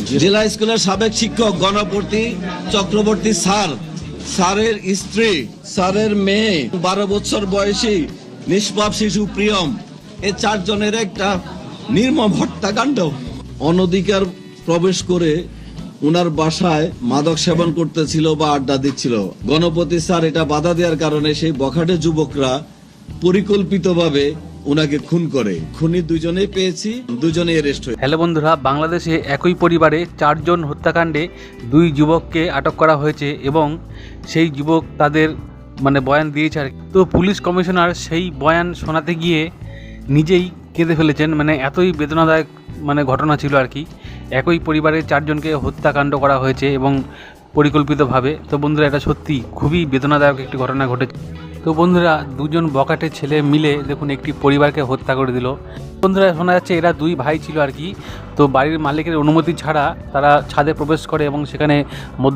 জেলা স্কুলের সাবেক শিক্ষক গণপতি চক্রবর্তী স্যারের স্ত্রী, স্যারের মেয়ে, 12 বছর বয়সী নিষ্পাপ শিশু প্রিয়ম, এই 4 জনের একটা নির্মম হত্যাকাণ্ড। অনধিকার প্রবেশ করে উনার বাসায় মাদক সেবন করতেছিল বা আড্ডা দিচ্ছিল। গণপতি স্যার এটা বাধা দেওয়ার কারণে সেই বখাটে যুবকরা পরিকল্পিতভাবে উনাকে খুন করে। খুনি দুজনেই পেয়েছি, দুজনেই অ্যারেস্ট হয়েছে। হ্যালো বন্ধুরা, বাংলাদেশে একই পরিবারে 4 জন হত্যাকাণ্ডে 2 যুবককে আটক করা হয়েছে এবং সেই যুবক তাদের বয়ান দিয়েছে আর কি। তো পুলিশ কমিশনার সেই বয়ান শোনাতে গিয়ে নিজেই কেঁদে ফেলেছেন। এতই বেদনাদায়ক ঘটনা ছিল আর কি। একই পরিবারের 4 জনকে হত্যাকাণ্ড করা হয়েছে এবং পরিকল্পিতভাবে। তো বন্ধুরা, এটা সত্যি খুবই বেদনাদায়ক একটি ঘটনা ঘটেছে। তো বন্ধুরা, 2 জন বখাটে ছেলে মিলে দেখুন একটি পরিবারকে হত্যা করে দিল। বন্ধুরা, শোনা যাচ্ছে এরা 2 ভাই ছিল আর কি। তো বাড়ির মালিকের অনুমতি ছাড়া তারা ছাদে প্রবেশ করে এবং সেখানে মধ্য